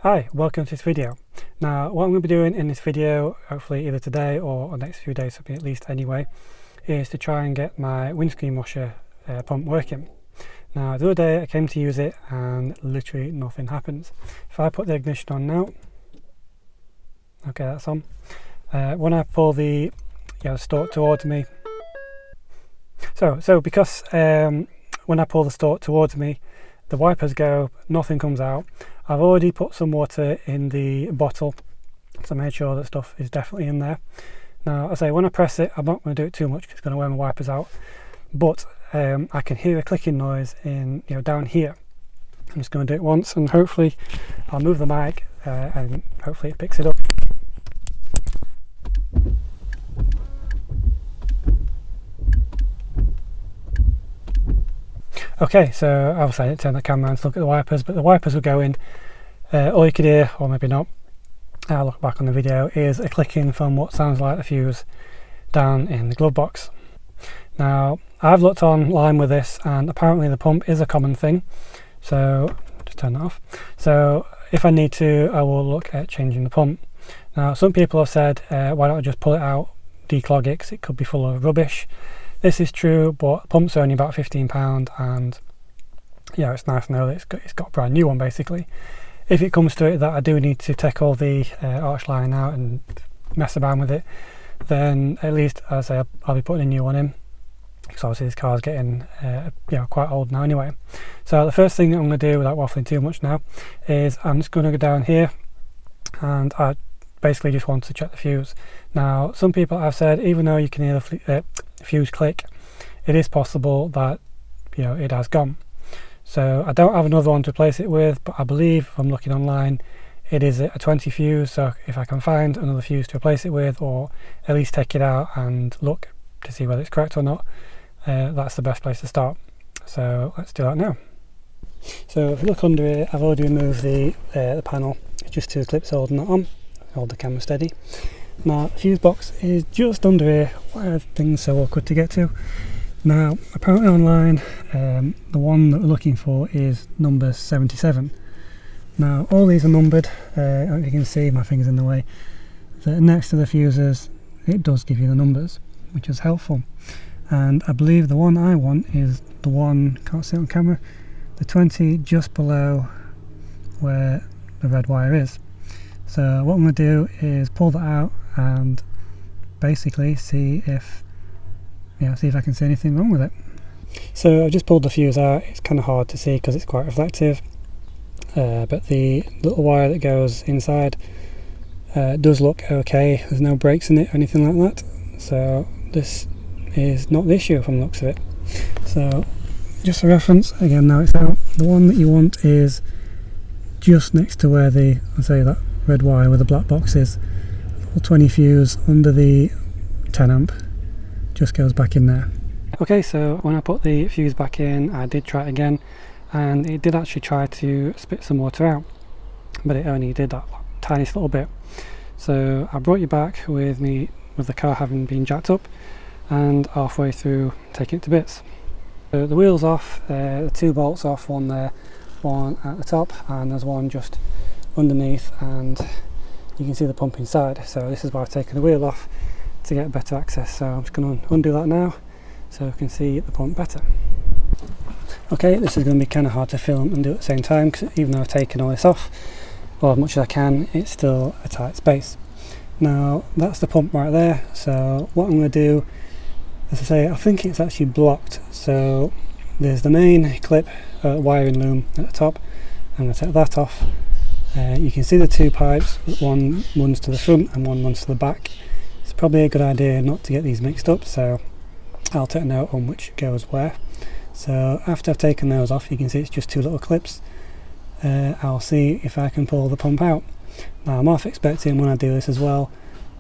Hi, welcome to this video. Now what I'm going to be doing in this video, hopefully either today or the next few days at least anyway, is to try and get my windscreen washer pump working. Now the other day I came to use it and literally nothing happens. If I put the ignition on now, okay, that's on. When I pull the stalk towards me, so because when I pull the stalk towards me, the wipers go, nothing comes out. I've already put some water in the bottle to make sure that stuff is definitely in there. Now I say when I press it, I'm not going to do it too much because it's going to wear my wipers out, but I can hear a clicking noise in down here. I'm just going to do it once and hopefully I'll move the mic and hopefully it picks it up. Okay, so obviously I didn't turn the camera on to look at the wipers, but the wipers were going. All you could hear, or maybe not, I'll look back on the video, is a clicking from what sounds like the fuse down in the glove box. Now, I've looked online with this and apparently the pump is a common thing, so just turn that off. So if I need to, I will look at changing the pump. Now, some people have said, why don't I just pull it out, declog it, because it could be full of rubbish. This is true, but the pump's only about £15 and yeah, it's nice to know that it's got a brand new one basically. If it comes to it that I do need to take all the arch line out and mess around with it, then at least as I say I'll be putting a new one in, because obviously this car's getting quite old now anyway. So the first thing that I'm going to do without waffling too much now is I'm just going to go down here and I basically just want to check the fuse. Now some people have said even though you can hear the fuse click, it is possible that it has gone. So I don't have another one to replace it with, but I believe if I'm looking online it is a 20 fuse, so if I can find another fuse to replace it with, or at least take it out and look to see whether it's correct or not, that's the best place to start. So let's do that now. So if you look under here, I've already removed the panel. It's just two clips holding that on, hold the camera steady. Now the fuse box is just under here. Why are things so awkward to get to? Now apparently online the one that we're looking for is number 77. Now all these are numbered, as you can see my finger's in the way. Next to the fuses it does give you the numbers, which is helpful, and I believe the one I want is the one, can't see it on camera, the 20 just below where the red wire is. So what I'm going to do is pull that out and basically see if I can see anything wrong with it. So I've just pulled the fuse out. It's kind of hard to see because it's quite reflective, but the little wire that goes inside does look okay. There's no breaks in it or anything like that, so this is not the issue from the looks of it. So just for reference, again now it's out, the one that you want is just next to where that red wire with the black box is. The 20 fuse under the 10 amp just goes back in there. Okay, so when I put the fuse back in, I did try it again and it did actually try to spit some water out, but it only did that tiniest little bit. So I brought you back with the car having been jacked up and halfway through taking it to bits. So the wheel's off, the two bolts off, one there, one at the top, and there's one just underneath, and you can see the pump inside. So this is why I've taken the wheel off, to get better access. So I'm just going to undo that now so I can see the pump better. Okay, this is going to be kind of hard to film and do at the same time because even though I've taken all this off, well, as much as I can, it's still a tight space. Now that's the pump right there, so what I'm going to do, as I say, I think it's actually blocked. So there's the main clip wiring loom at the top. I'm going to take that off. You can see the two pipes, one runs to the front and one runs to the back. It's probably a good idea not to get these mixed up, so I'll take a note on which goes where. So after I've taken those off, you can see it's just two little clips. I'll see if I can pull the pump out. Now I'm half expecting when I do this as well,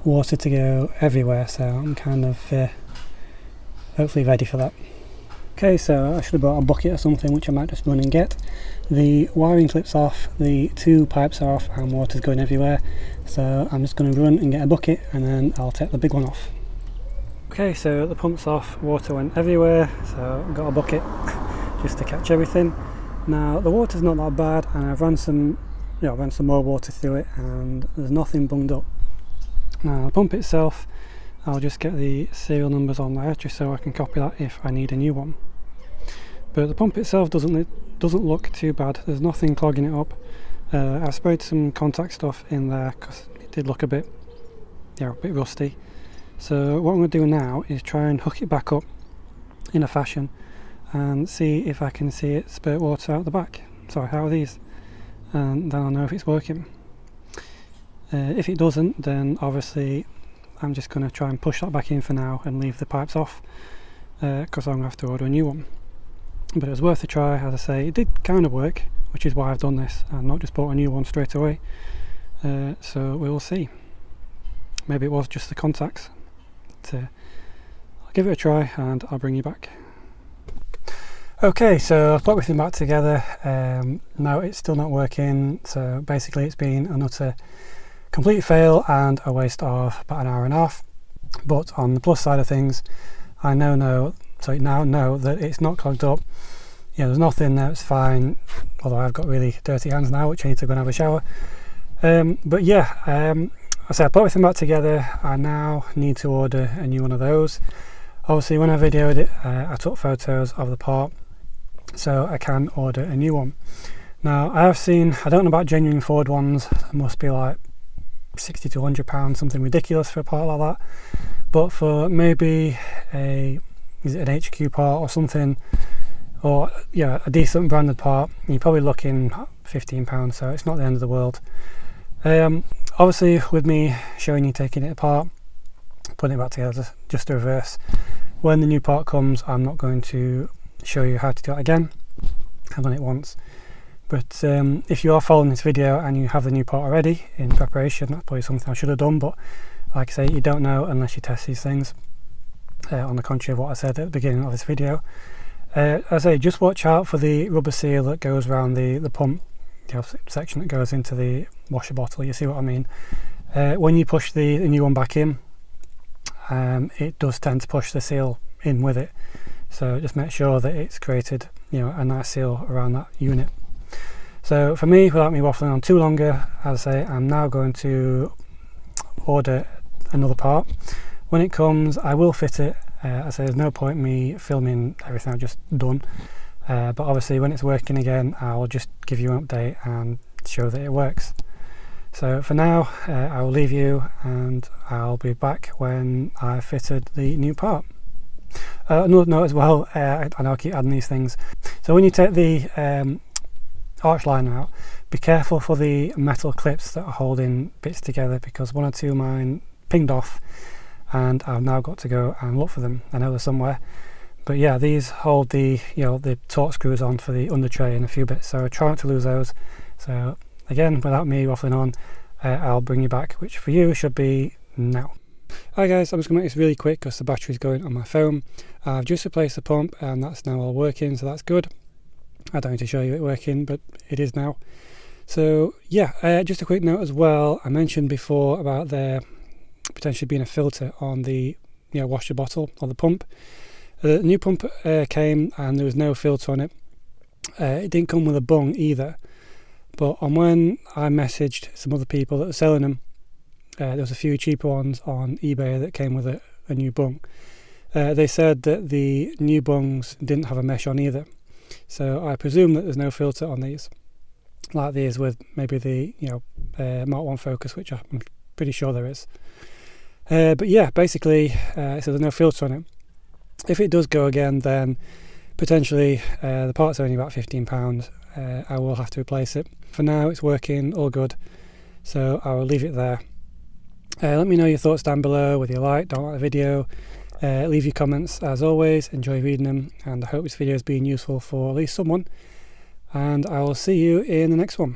water to go everywhere, so I'm kind of hopefully ready for that. Okay, so I should have brought a bucket or something, which I might just run and get. The wiring clip's off, the two pipes are off, and water's going everywhere. So I'm just going to run and get a bucket, and then I'll take the big one off. Okay, so the pump's off, water went everywhere, so I've got a bucket just to catch everything. Now the water's not that bad, and I've ran some ran some more water through it, and there's nothing bunged up. Now the pump itself, I'll just get the serial numbers on there just so I can copy that if I need a new one. But the pump itself doesn't look too bad. There's nothing clogging it up. I've sprayed some contact stuff in there because it did look a bit rusty. So what I'm going to do now is try and hook it back up in a fashion and see if I can see it spurt water out the back. Sorry, how are these? And then I'll know if it's working. If it doesn't, then obviously I'm just going to try and push that back in for now and leave the pipes off, because I'm going to have to order a new one. But it was worth a try. As I say, it did kind of work, which is why I've done this and not just bought a new one straight away. So we will see. Maybe it was just the contacts. I'll give it a try and I'll bring you back. Okay, so I've put everything back together. No, it's still not working. So basically it's been an utter complete fail and a waste of about an hour and a half. But on the plus side of things, I now know that it's not clogged up. There's nothing there, it's fine, although I've got really dirty hands now, which I need to go and have a shower. But yeah, I said I put everything back together. I now need to order a new one of those. Obviously when I videoed it, I took photos of the part, so I can order a new one. Now I have seen, I don't know about genuine Ford ones, it must be like £60 to £100, something ridiculous for a part like that. But for maybe an HQ part or something, or a decent branded part, you're probably looking £15, so it's not the end of the world. Obviously with me showing you taking it apart, putting it back together, just the reverse. When the new part comes, I'm not going to show you how to do it again. I've done it once. But if you are following this video and you have the new part already in preparation, that's probably something I should have done, but like I say, you don't know unless you test these things, on the contrary of what I said at the beginning of this video. As I say, just watch out for the rubber seal that goes around the pump, section that goes into the washer bottle. You see what I mean? When you push the new one back in, it does tend to push the seal in with it. So just make sure that it's created a nice seal around that unit. So for me, without me waffling on too longer, as I say, I'm now going to order another part. When it comes, I will fit it. I say there's no point me filming everything I've just done, but obviously when it's working again, I'll just give you an update and show that it works. So for now, I will leave you and I'll be back when I've fitted the new part. Another note as well, I know I keep adding these things. So when you take the arch liner out, be careful for the metal clips that are holding bits together, because one or two of mine pinged off and I've now got to go and look for them. I know they're somewhere, but yeah, these hold the the torque screws on for the under tray and a few bits, so try not to lose those. So again, without me waffling on, I'll bring you back, which for you should be now. Hi guys, I'm just going to make this really quick because the battery's going on my phone. I've just replaced the pump and that's now all working, so that's good. I don't need to show you it working, but it is now. So yeah, just a quick note as well. I mentioned before about there potentially being a filter on the washer bottle or the pump. The new pump came and there was no filter on it. It didn't come with a bung either, but on when I messaged some other people that were selling them, there was a few cheaper ones on eBay that came with a new bung. They said that the new bungs didn't have a mesh on either, so I presume that there's no filter on these, like these with maybe the Mark 1 Focus, which I'm pretty sure there is. But yeah, basically, so there's no filter on it. If it does go again, then potentially the part's only about £15. I will have to replace it. For now, it's working, all good, so I will leave it there. Let me know your thoughts down below, whether you like, don't like the video. Leave your comments, as always, enjoy reading them, and I hope this video has been useful for at least someone, and I will see you in the next one.